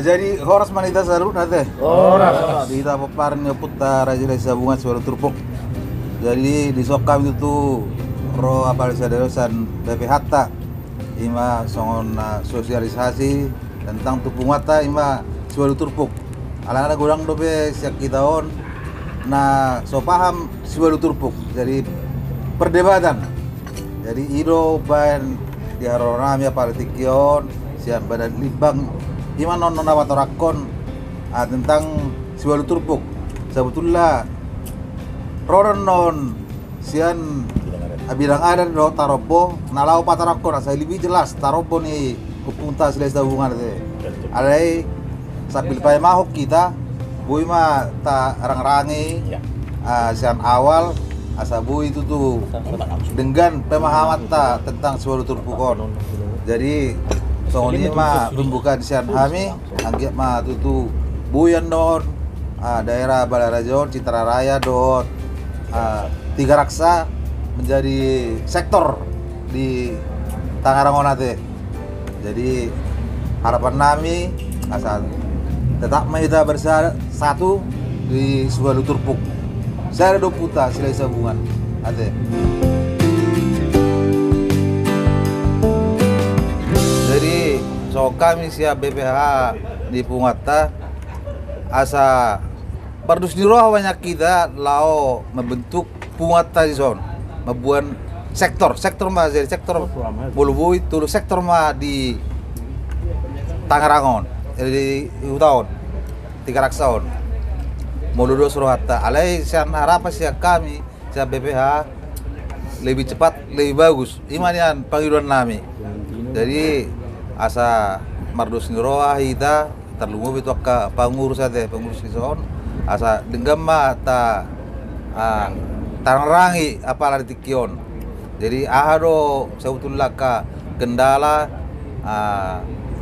Jadi horas manita sarut nate. Horas. Di kita paparnya putar Raja Desa Bunga Suara Turpuk. Jadi di sokam itu tuh ro apa desan BP Hatta ima songon sosialisasi tentang tupung mata ima Suara Turpuk. Ala-ala gurang dope siak kita on so paham Suara Turpuk. Jadi perdebatan. Jadi ido ban di harorami apa tikion siap badan libang ima non awatorakon tentang Suara Turpuk. Sebetulnya roron non sian bilang ada do taropo nalau patarakon saya lebih jelas taropo nih kupunta selesai hubungan teh. Alai sambil pay mahok kita bui mah ta rang-rangi sian awal asa bui itu tuh dengan pemahaman ta tentang Suara Turpukon. Jadi soalnya mah pembukaan sian kami anggap mah tutu buyan don daerah Balarajon Citra Raya don Tiga Raksa menjadi sektor di Tangerang teh. Jadi harapan kami asal tetap kita bersatu di Suara Turpuk. Saya do puta silai sabungan ate. Jadi so kami siap BPH di Pungata asa pardus di roh banyak kita lao membentuk Pungata di zon membuat sektor mah jadi sektor bulu itu sektor mah di Tangerangon jadi tahun 3 tahun Moludo Surahata alai sian harapan siap kami siap BPH lebih cepat lebih bagus imanian panggilan kami. Jadi asa mardus niroa kita terlungu itu ke pengurus di zon asa denggam mah ta tarangi apa lari tikion. Jadi ahado sebetulnya ka kendala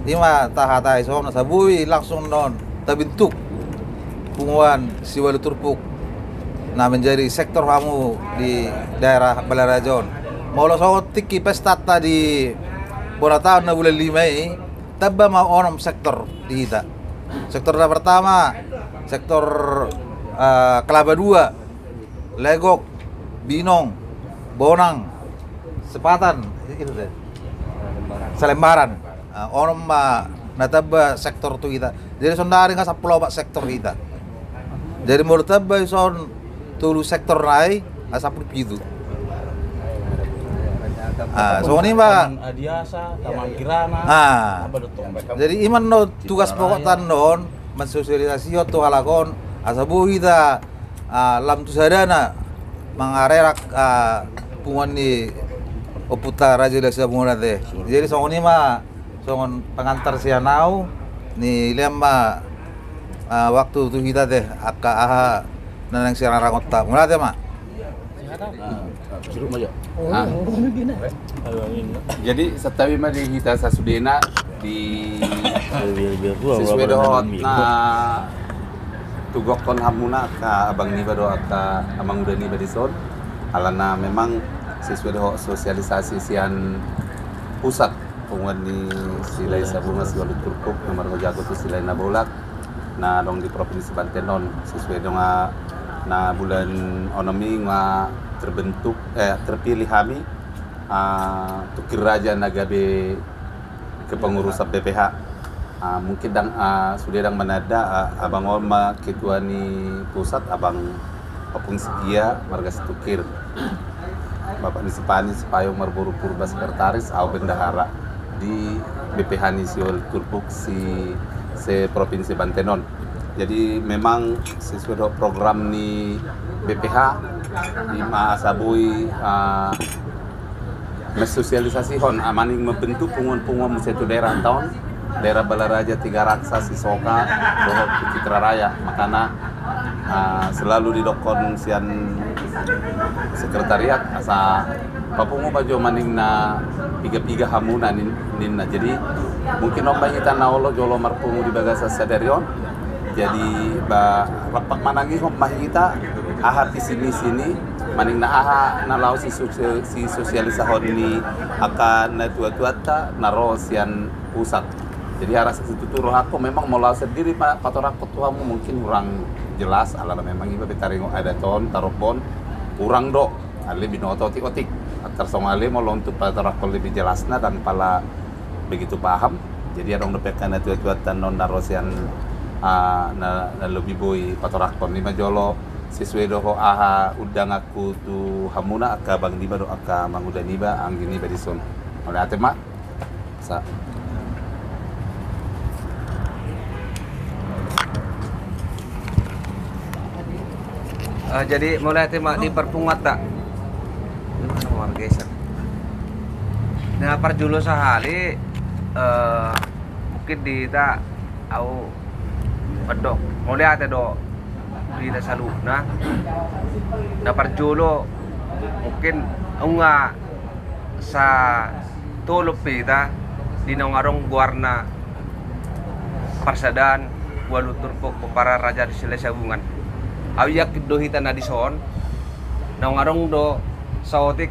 ima tahatai zon sabui langsung non terbentuk punguan Suara Turpuk menjadi sektor kamu di daerah Balarajon. Maulo so tiki pesta tadi bola tahun na bulan 5 ini tabba mau onom sektor di kita. Sektor pertama sektor Kelaba 2, Legok, Binong, Bonang, Sepatan, itu deh. Selembaran. Onom natabba sektor tu kita. Jadi sondari nggak sepuluh sektor kita. Jadi menurut tabba son tulu sektor lain asap itu. So ini mbak Adiasa, Taman Kirana. Jadi iman no tugas pokok tanon mensosialisasi tu halakon asabu kita lam tu sadana mengarerak pungan di oputa Raja Desa Bunga teh. Jadi so ini mah songon pengantar sianau ni lema waktu tu kita teh aha nanang siaran rangota. Mulai teh mak. Jadi setawi mah di kita sasudena di sesuai doa na tugokon hamuna ka abang niba doa ka amang udah niba di son alana memang sesuai doa sosialisasi sian pusat penguan di Silai Sabunga Suara Turpuk nomor jago tu Silai Nabolak na dong di provinsi Banten non sesuai dengan na bulan onomi nga terbentuk terpilih kami tukir raja nagabe kepengurusan BPH mungkin sudah dang menada abang Olma ketua ni pusat abang Opung Sekia marga Setukir Bapak Nisipani Sepayo Marburu Purba Sekretaris au bendahara di BPH ni Suara Turpuk se provinsi Bantenon. Jadi memang sesuai program ni BPH di Sabui mensosialisasi hon amaning membentuk punguan-punguan satu daerah tahun daerah Balaraja Tiga Raksa Sisoka Dohok Citra Raya makana selalu didokon sian sekretariat asa papungu bajo maning na piga hamuna ninna jadi mungkin opa kita naolo jolo marpungu di bagasa sadarion jadi rapak managi mah kita aha di sini maning na aha na lau si sosialisahon ni akan na tua-tuata naro sian pusat Jadi arah situ tuh roh aku memang mau sendiri Pak pator aku tuh kamu mungkin kurang jelas ala memang iba betaringo ada ton tarupon kurang do ale binoto otik atar song ale mau untuk pator aku lebih jelasna dan pala begitu paham jadi adong depekkan itu tuatan non narosian na lebih boy pator aku ni majolo sesuai doho aha udang aku tu hamuna aka bang diba do aka manguda niba anggini badison oleh atema sa jadi mulai tema di perpungat tak nomor geser nah perjulo sehari mungkin di tak au pedok mulai ada do di salu nah perjulo mungkin enggak sa tulop kita di nongarong guarna parsadan walutur po para raja di sila sabungan awiyak do hita na dison nongarong do saotik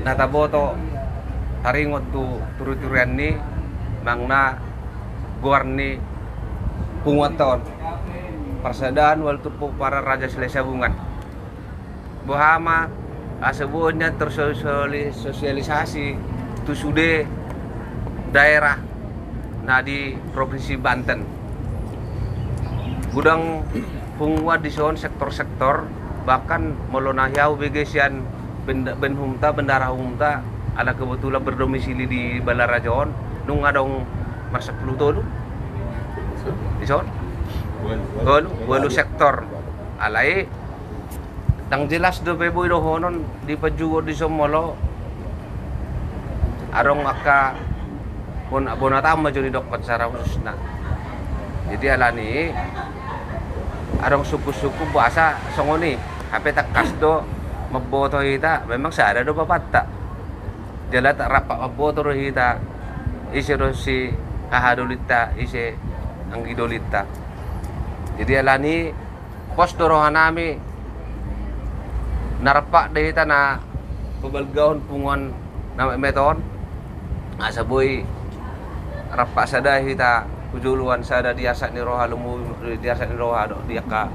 nataboto taringot tu turu-turuan ni mangna guarni pungaton parsadan walutur po para raja sila sabungan Bohama asebutnya tersosialisasi itu sudah daerah nah di provinsi Banten gudang penguat di zon sektor-sektor bahkan melonahyaw begesian bendara humta ala kebetulan berdomisili di Balarajon nung adong masa Pluto di zon walu sektor alai tang jelas do beboy do honon di pajugo di somolo arong aka pon abonata maju di dokot secara khususna jadi alani arong suku-suku bahasa songoni hape tak kasdo maboto hita memang sada do papatta jala tak rapak maboto hita isi si kahadolita isi anggidolita jadi alani pos dorohanami narapak deh na pebalgaon punguan nama meton asaboy rapak sada hita kujuluan sada diasak ni roha lumu diasak ni roha do dia ka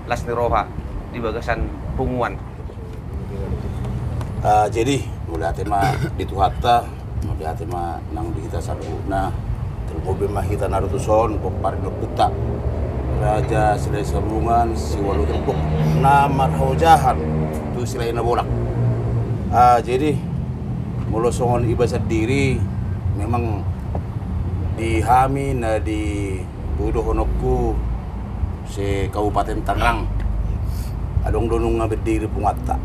las ni roha di bagasan punguan jadi mulai tema dituhatta mulai tema nang di kita saruna termobil mah kita narutuson popar do puta raja silai sabungan si walu terpuk namar hojahan tu silai na bolak jadi mulo songon iba sendiri memang di Hami na di Budo Honokku si Kabupaten Tangerang adong donung nga berdiri pungatta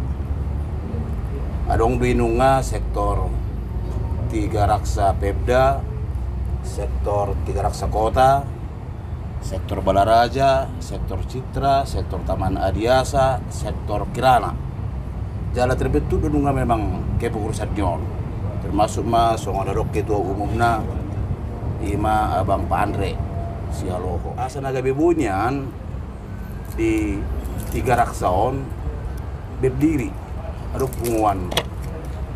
adong binunga sektor 3 raksa Pemda sektor 3 raksa kota sektor Balaraja sektor Citra sektor Taman Adiasa sektor Kirana jala terbentuk donung nga memang kepengurusan nyon termasuk mah songon adok ketua umumna ima abang Pak Andre sialoho asa naga bebunyan di 3 raksaon berdiri aduk punguan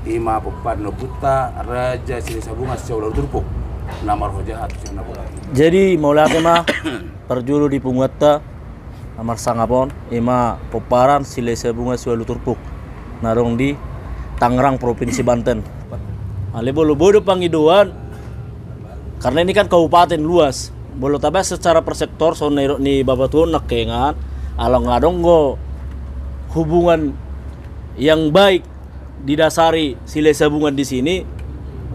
ima pepan buta raja sini sabunga seulah turpuk namar hojahat sina bola Jadi mulai mah perjulu di punguata amar sangapon ima peparan sile sabunga sualu turpuk narong di Tangerang Provinsi Banten ale bolo bodo pangidoan karena ini kan kabupaten luas bolo tabah secara persektor so ni babatuan nakengan alang ngadong go hubungan yang baik didasari sile sabungan di sini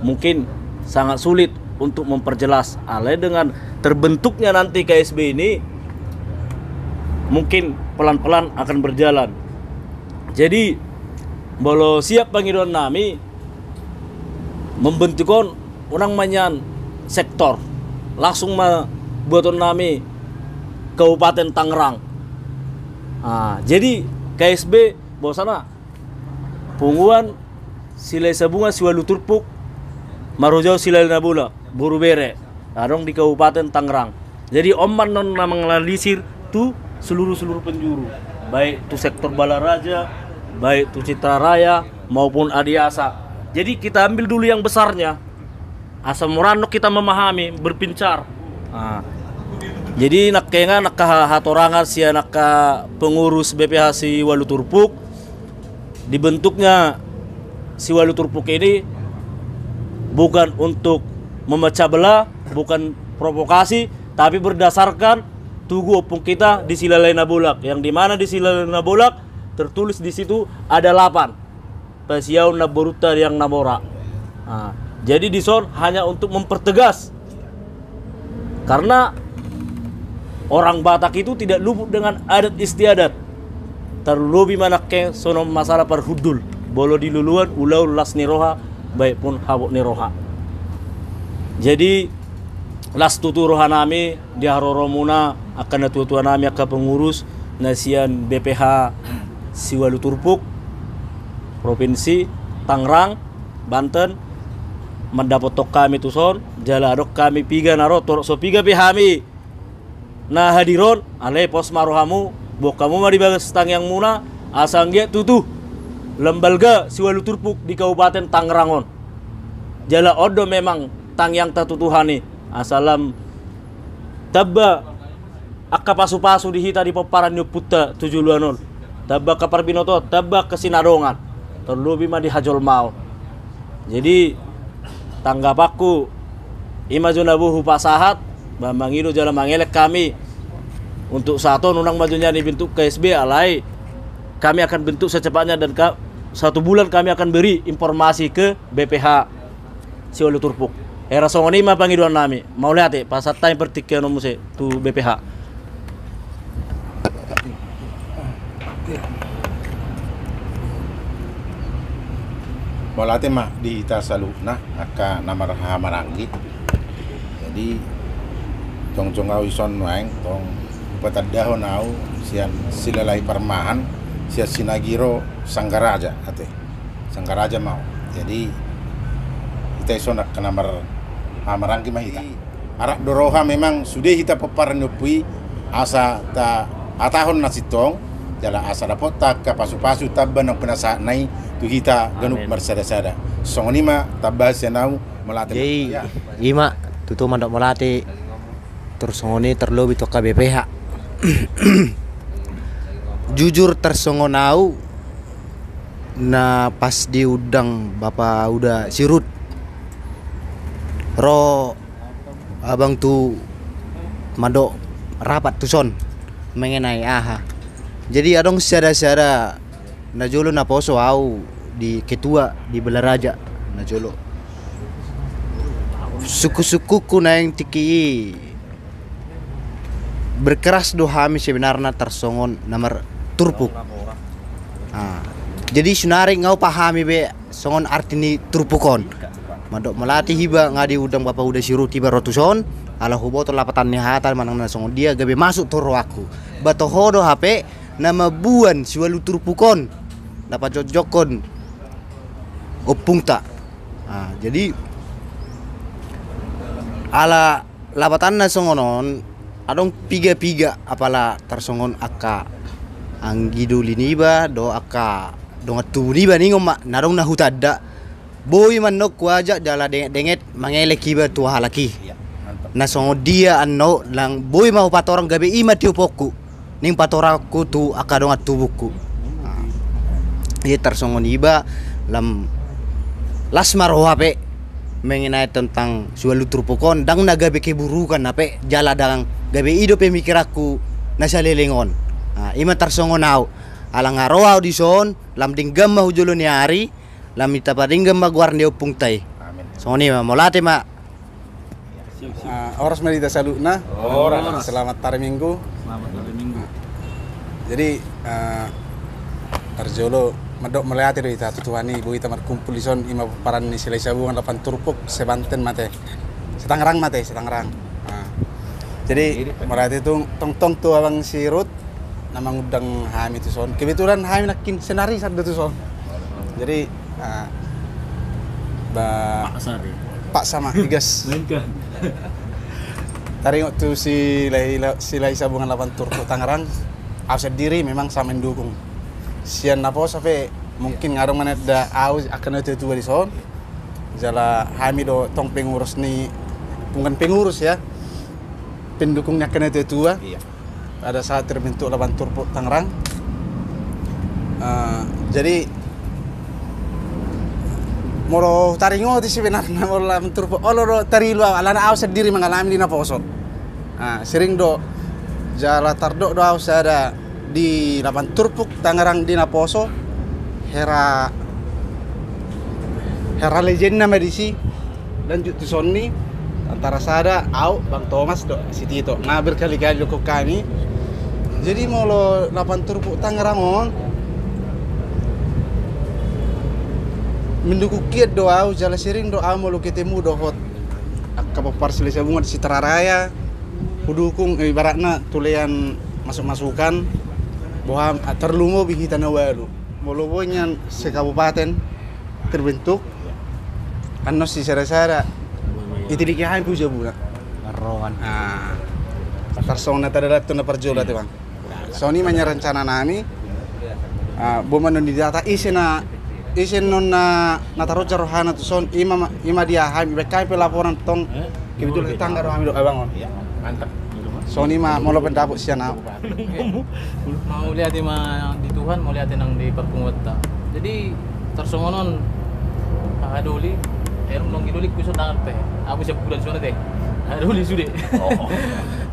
mungkin sangat sulit untuk memperjelas ale dengan terbentuknya nanti KSB ini mungkin pelan-pelan akan berjalan jadi bolo siap pangidoan nami membentukkan orang manyan sektor langsung buaton nami Kabupaten Tangerang jadi KSB bawasana punguan silai sabunga siwalu turpuk marujau silai nabula buru bere adong di Kabupaten Tangerang jadi oman non menganalisir tu seluruh penjuru baik tu sektor Balaraja baik tu Citra Raya maupun Adiasa jadi kita ambil dulu yang besarnya asam murano kita memahami berpincar. Nah, jadi nak hatorangan si anak pengurus BPH si Walu Turpuk, dibentuknya si Walu Turpuk ini bukan untuk memecah belah, bukan provokasi, tapi berdasarkan tugu opung kita di Sila Laina Bulak, yang dimana di Sila Laina Bulak tertulis di situ ada 8 pasiau na boruta yang namora. Nah, jadi di son hanya untuk mempertegas, karena orang Batak itu tidak luput dengan adat istiadat, terlebih manaknya sono masalah perhudul bolo di luluan ulau las niroha baik pun habuk niroha. Jadi las tutu roha nami di haroromuna akan tua nami akan pengurus nasian BPH si Walu Turpuk Provinsi Tangerang Banten mendapat kami tuson jaladok kami piga naro torok so piga pihami nah hadiron ale pos marohamu bok kamu mah dibagas tang yang muna asang dia tutu lembaga si Walu Turpuk di Kabupaten Tangerangon jala odo memang tang yang tatutuhani asalam tabba akka pasu-pasu dihita di paparan nyuputa 7 tabba ke Parbinoto tabba ke Sinadongan terlebih mah di Hajol Mau. Jadi tanggap aku imajunabu pasahat Bambang Ido jalan mangelek kami untuk satu nunang majunya dibentuk KSB alai kami akan bentuk secepatnya dan 1 bulan kami akan beri informasi ke BPH si Walu Turpuk. Era songoni mah pangiduan nami mau lihat pasat time pertikian nomuse tu BPH. Bolate mah di ita saluna aka namar hamaranggi. Jadi cong au ison waeng tong patadahon au sian silalai permahan sia sinagiro Sanggaraja ate. Sanggaraja mau. Jadi kita ison nak namar hamaranggi mah ita. Arak doroha memang sudah kita papar nyupui asa ta atahon nasitong jala asa dapat tak pasu-pasu tabban ang penasa nai tu kita ganuk marsada-sada. Songoni ma tabas yanau melati. Jadi ima tutu mandok melati terus songoni terlobi to KBPH. Jujur tersongonau na pas diudang Bapak udah sirut ro abang tu mandok rapat tuson mengenai aha. Jadi adong secara najolo na poso au di ketua di Belaraja najolo. Suku-sukuku na yang tiki berkeras dohami sebenarnya tersongon nomor Turpuk. Jadi sunari ngau pahami be songon artini Turpukon. Mandok melati hiba ngadi udang Bapak udah siru tiba rotuson ala hubo to lapatan ni hatan manang na songon dia gabe masuk toro aku. Bato hodo HP nama buan si Walu Turpukon dapat jojokon opung tak. Jadi ala lapatan na songonon adong piga-piga apala tersongon aka anggido liniba do aka dongatu liba ningom narong na hutada boy manok waja jala denget mangelek kiba tu halaki na songo dia anno lang boy mau patorang gabe ima tiupoku ning patoraku tu aka dongat tubuku. Ia tersongon iba lam lasmar HP mengenai tentang Walu Turpukon dang nagabe keburukan ape jala dang gabe ido pemikir aku nasa lelengon. Ima tersongon au alang aroa di son lam dinggam ma hujulun hari lam ita padinggam ma guarne opung tai. Songoni ma molate ma Oras medita saluna. Selamat hari Minggu. Jadi Arjolo medok melihat itu kita tutuani ibu kita kumpul di son ima paran ni silai sabungan 8 Turpuk sebanten mate. Setangerang mate, Setangerang. Jadi melihat itu tong tu abang sirut namang udang Hami tu son. Kebetulan Hami nakin senari sad tu son. Jadi Pak sama Igas. Taringok tu silai sabungan 8 Turpuk Tangerang. Aku sendiri memang sama mendukung. Sian napo sampai mungkin ngarung mana ada au akan itu di son. jala kami do tong pengurus ni bukan pengurus ya, pendukungnya kena tua. Iya. Pada saat terbentuk Lapan Turpuk Tangerang. Jadi moro taringo di sebenarnya moro Lapan Turpuk. Lo tarilu alana au sendiri mengalami di Naposo. Sering do jala tardo do au ada di Lapan Turpuk Tangerang di Naposo. Hera legenda medisi dan Jutu Sonni antara sada au Bang Thomas do si Tito ngabir kali-kali ke kami. Jadi mau lo Lapan Turpuk Tangerang on mendukung kiat doa jala sering doa mau lo ketemu dohot kapopar Silai Sabungan di Sitararaya kudukung ibaratnya tulian masuk-masukan bahwa terlungo bihita nawalu mau lo punya sekabupaten terbentuk kan si sara-sara itu dikihan puja buna Rohan. Persona terhadap tuna perjola tuh bang. Sony manya rencana nami, boma non didata isen non na taruh rohana tuh son ima dia kami bekai pelaporan tong kebetulan tetangga rohami do abang on. Mantap. Sony mah mau lo pendapuk siana. Mau lihat di Tuhan, mau lihat yang di Perpunguta. Jadi tersongonon adoli, nong idoli kusut tangan teh. Aku siap bulan suara teh. Adoli sudah.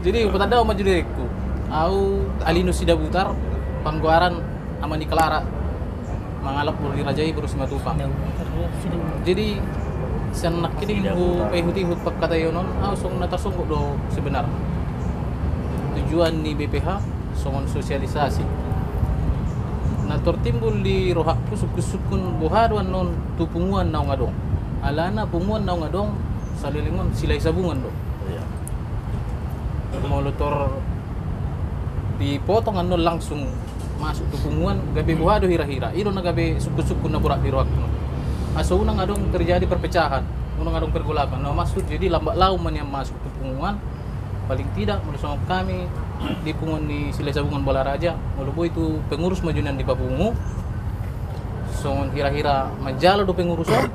Jadi petanda maju direkku. Au Alino Sida Butar, Pangguaran Amani Kelara, Mangalap Budi Rajai Berus Matupang. Jadi senak kini bu pehut pak kata yonon, song nata songkok do sebenar. Tujuan ni BPH songon sosialisasi. Nah tertimbul di rohak kusuk-kusukun boharuan non tupunguan naung adong. Alana punguan naung adong salilingon Silai Sabungan do. Molotor dipotong ano langsung masuk ke punguan gabi buhado hira-hira iro na gabi suku-suku na burak di roak no. Aso unang adong terjadi perpecahan unang adong pergolakan no maksud jadi lambat lau man yang masuk ke punguan paling tidak menurut kami di punguan di Silai Sabungan Balaraja mulubo itu pengurus majunan di Papungu songon hira-hira majalo do pengurusan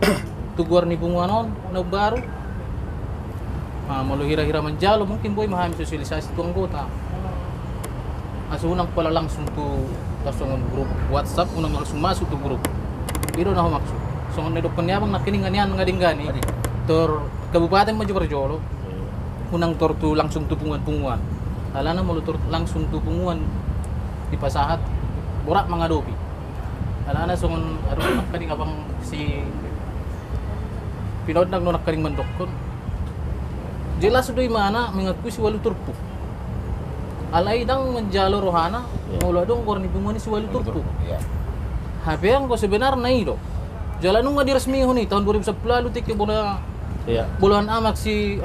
tuguar ni punguan on na baru malu hira-hira menjalo mungkin boy memahami sosialisasi itu anggota. Aso unang pala langsung tuh tasongon grup WhatsApp unang langsung masuk tuh grup. Iro na maksud. Songon nedok penyabang nak kininganian ngadinggani. Tor Kabupaten Maju Perjolo. Unang tor tuh langsung tuh punguan-punguan. Alana malu tor langsung tuh punguan di Pasahat borak mengadopi. Alana songon aduh nak kading abang si Pinod nang kading mendokon. Jelas sudah mana mengakui si Walu Turpuk. Alai dang menjalo rohana, mula dong korni punguan si Walu Turpuk. HP yang kau sebenarnya itu. Jalan nunggu diresmi honi tahun 2010 lalu tiki bola bulan amak si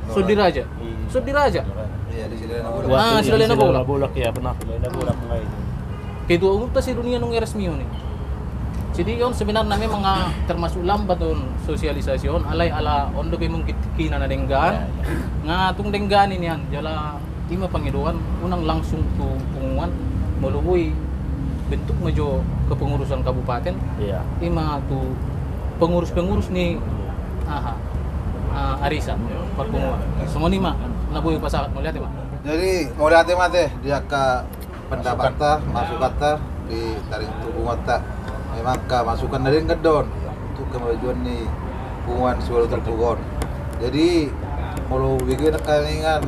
Sudiraja. Sudiraja. Iya di sini Silai Bolak ya pernah. Bolak mulai. Ketua umum si dunia nunggu resmi honi. Jadi yon sebenarnya memang termasuk lambat on sosialisasi on alai ala ondo be mungkin kina na denggan ngatung denggan ini han jala ima pangiduan unang langsung tu punguan melubui bentuk majo kepengurusan kabupaten ima tu pengurus ni arisan perpunguan semua ni mah nabuy pasalat mau lihat mah jadi mau lihat teh dia ke pendapat masuk kata di taring hubungan tak memang masukan dari ngedon untuk kemajuan nih hubungan Walu Turpuk. Jadi kalau bikin kalingan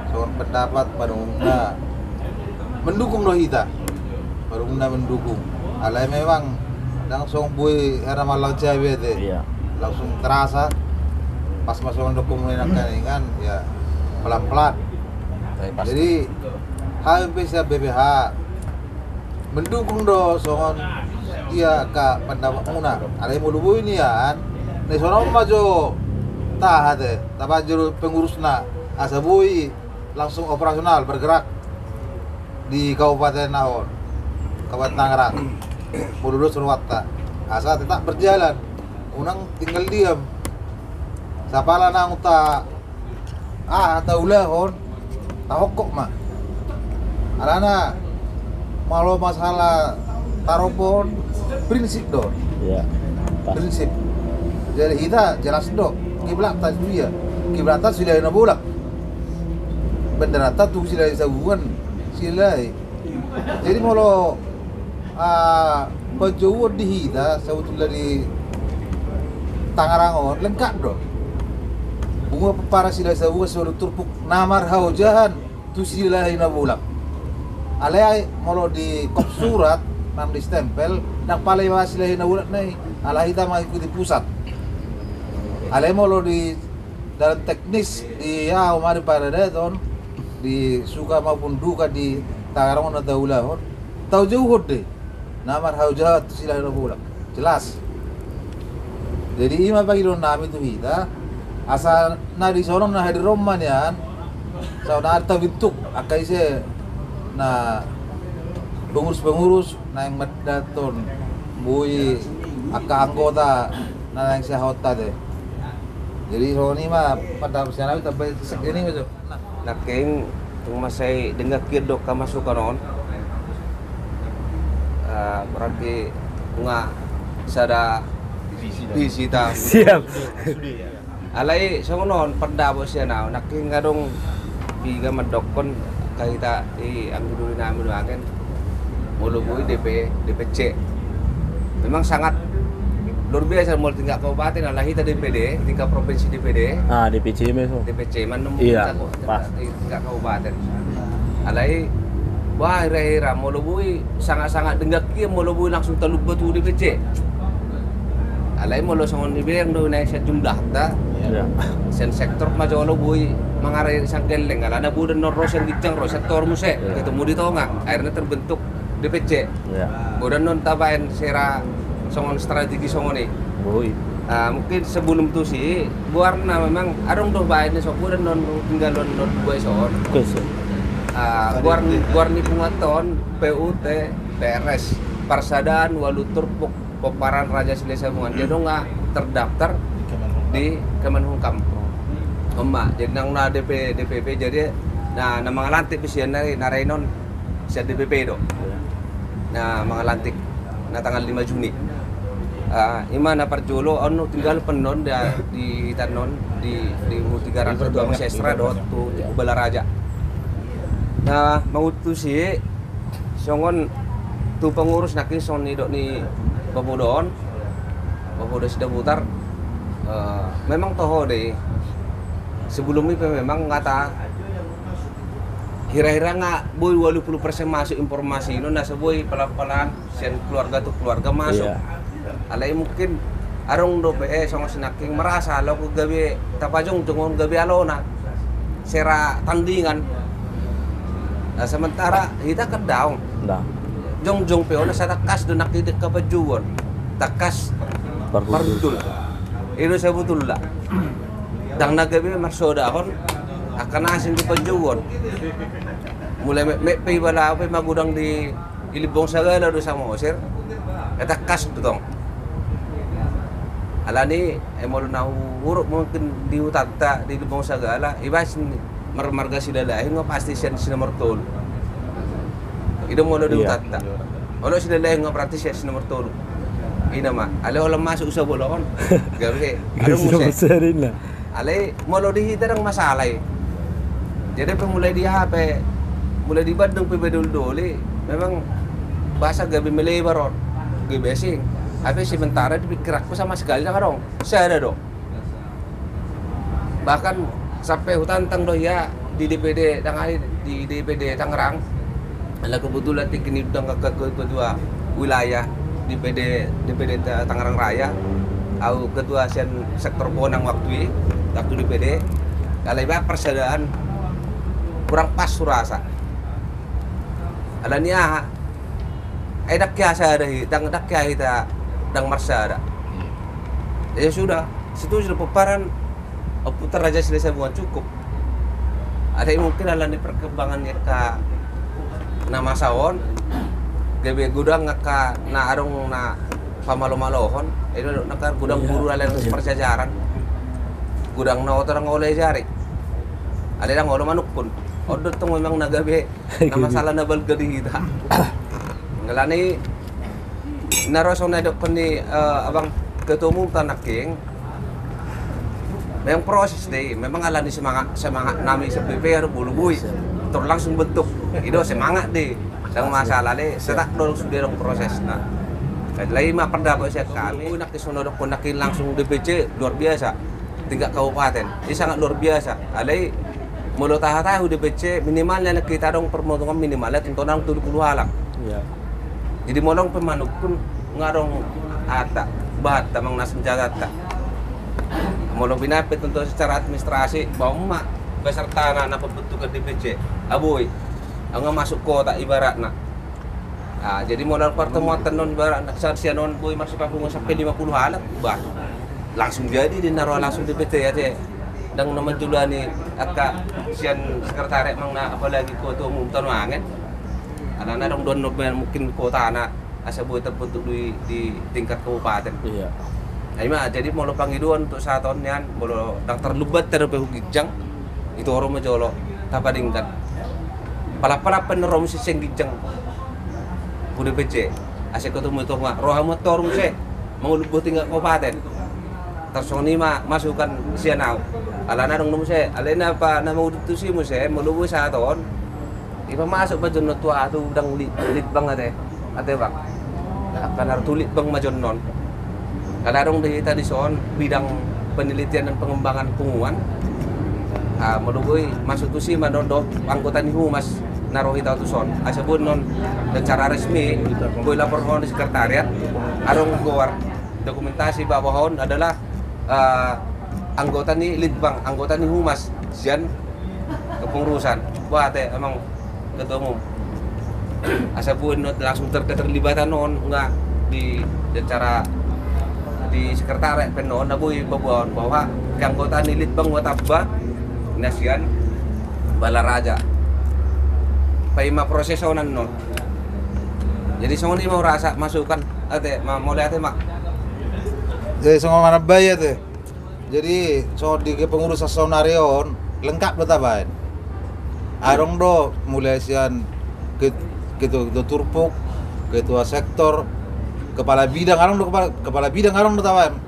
soal pendapat barungna mendukung Rohita barungna mendukung alai memang langsung bui era malau cabe deh langsung terasa pas masuk dokumen kalingan ya pelan-pelan. Jadi HMPC BPH mendukung do soal dia ka pendapat muna alai mulubu ini ya nih sono maju tah teh tapi juru pengurusna asabui langsung operasional bergerak di Kabupaten Naon Kabupaten Tangerang muludu Surwata asa tetap berjalan unang tinggal diam sapala nang ta taulah hon tahokok mah alana malu masalah taropon prinsip dong prinsip Jadi kita jelas dok, kiblatan itu ya, kiblatan sila na bulak. Benderata tuh sila sabuan sila. Jadi kalau penjauh di kita sebetulnya di Tangerang lengkap dok. Bunga para sila sabuan sudah turpuk namar haujahan tuh sila na bulak. Alay kalau di kop surat nang di stempel, nang palay sila na bulak na ala kita mengikuti pusat. Alay mo di dalam teknis di umari pada daton di suka maupun duka di Tangerang na daulahon tahu jauh deh namar haujahat sila na bulak jelas. Jadi ima bagi nami itu kita asal na di sono na hadir roman yan so na arta bentuk akai se na pengurus na yang daton bui aka anggota na yang sehota deh. Jadi soal ini mah pada usia nabi tapi segini gitu. Naking tung masay dengar kirdok ka masukan on. Berarti nga sada visita. Siap. Alay sa noon pandabo siya na naking ngadong biga madokon kahita ang dulu namin doangen. Muluboy DPC. Memang sangat luar biasa mau tingkat kabupaten ala hita DPD tingkat provinsi DPD DPC mesmo DPC mana iya pas tingkat kabupaten alai wah hira Molobui sangat-sangat dengar kia Molobui langsung teluk batu DPC alai molo sangon ibeng do naik sejumlah ta sen sektor maju Molobui mengarai sang geleng alana budan norosen gicang ro sektor muse ketemu di tonga akhirnya terbentuk DPC budan non tabain sera songon strategi songoni. Mungkin sebelum itu sih, warna memang arung doh baik nih sopo dan non tinggal non dua son. Warni pungaton PUT PRS Parsadaan Walutur Poparan Raja Sile Sabungan dia dong nggak terdaftar di Kemenhukam. Emak jadi nang na DPP jadi nah nama ngalantik pisian narainon siat DPP do. Nah mengalantik na tanggal 5 Juni. Imana parjolo ono tinggal penon di tanon di 300 sestra do tu Balaraja. Nah mau tu si songon tu pengurus nakin son ni dok ni Babodon sudah putar memang toho deh sebelum itu memang ngata hira-hira nggak boy 80% masuk informasi itu nasa boy pelan-pelan sen keluarga tuh keluarga masuk alai mungkin arong do pe songo sinaking merasa lo ko gabi tapajong tungon gabi alona sera tandingan nah, sementara kita kedaung jong pe ona sa takas do nakita kapajuon takas pardul itu sebetulnya dang nagabi marsodahon akan asin di penjuon mulai me bala pe magudang di ilibong sagala do sa Mosir kata kas dong alani emol na huruf mungkin di utata di ilibong sagala ibas marmarga sidalahin nga pasti siya nomor tol ida mo di utata ono sidalahin nga practice siya nomor tol ina ma ale wala masuk sa bolon gabi ano mo siya ale mo di hidarang masalay jadi pemulai di HP mulai di Bandung PB dulu memang bahasa gabi melebar gabi asing tapi sementara dipikirku sama sekali jangan dong saya ada dong bahkan sampai hutan tang do ya di DPD di DPD Tangerang ala kebetulan tinggi udah ke kedua wilayah DPD Tangerang Raya au ketua sektor Bonang waktu DPD kalau iba persadaan kurang pas surasa alania ay dakya kita dang marsada ya sudah situ sudah peparan putar Raja Sile Sabungan cukup ada yang mungkin alani perkembangannya ke nama sawon gabe gudang ka na arong na pamalo-malohon itu nakar gudang buru alani perjajaran gudang na otorang oleh jari ada yang ngolo manuk pun order tong memang nagabe na masalah na balgadi kita ngalani naroson na dok ni abang ketua umum Tanaking Yang proses deh, memang alani semangat nami SPP harus bulu-bui. Terus langsung bentuk, itu semangat deh. Dan masalah deh, setak dorong sudah proses. Nah, lain mah pendapat saya kami, nak disonodok konakin langsung DPC luar biasa, tingkat kabupaten, ini sangat luar biasa. Alai mulut tahu DPC minimalnya kita dong permotongan minimalnya tentuan 70 halak. Iya. Jadi molong pemanuk pun ngarong ata bahat tamang nasem jagata. Molong pinapit tentu secara administrasi bawa emak beserta anak pembentukan DPC. Aboy, ang masuk kota ibaratna. Nah, jadi modal pertemuan non ibarat saksian non boy masuk kampung sampai 50 halak, bah langsung jadi dinaruh langsung DPC ya teh. Dan nama julani akka sian sekretariat mangna apalagi kota umum Tanuangen. Anak-anak dong mungkin kota anak asa boy terbentuk di tingkat kabupaten. Iya. Nah, jadi mau panggiduan untuk saat tahun nian, mau daftar lubat terpe hugijang itu orang majolo tapadingkan. Pala penerom si seng gijang. Kudu PC. Asa ketemu itu mah roha motor se mau lubuh tinggal kabupaten. Tersoni mah masukkan sianau. Alana dong nemu se, alena apa nama udah si mu se mau lubuh saat tahun. Ipa masuk bajon tua tu udang lit bang ate bang. Akan harus tulit bang majon non. Kadang di tadi soal bidang penelitian dan pengembangan punguan, melubai masuk tu si mandondo anggota ni humas naruh kita tu son. Asapun non secara resmi, boleh lapor di sekretariat, arong keluar dokumentasi bahwa adalah anggota ni litbang, anggota ni humas, sian kepengurusan. Wah teh emang ketemu. Asapun langsung terlibatan non enggak di secara di sekretariat penon naboy babon bahwa anggota nilit bang watabba nasian balaraja paima prosesonan non jadi songoni mau rasa masukkan ate mau lihat mak jadi semua mana bayar teh jadi so di pengurus sonarion lengkap betabain arong do mulai sian gitu turpuk ketua sektor kepala bidang arong do kepala bidang arong do tawam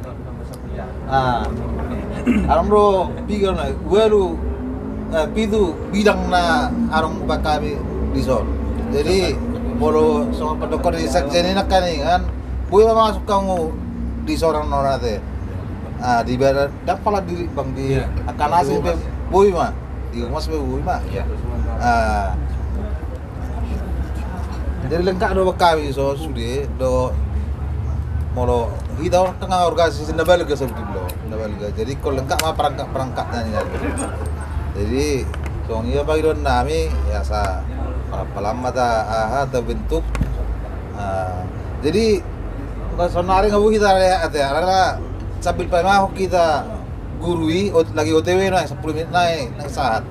arong do bigan na gue lu pitu bidang na arong bakami di son jadi bolo sama pendokter di sekjen ini kan gue masuk kamu di seorang norate di barat dan pala diri bang di akan hasil boy mah di mas boy mah jadi lengkap do bakami so sudah do molo kita orang tengah organisasi nabalga sebetulnya nabalga jadi kalau lengkap mah perangkatnya nih jadi soalnya pagi don nami ya sa palama ta terbentuk jadi sonari ngabu kita lihat ya karena sambil pemah kita gurui lagi OTW naik 10 menit naik saat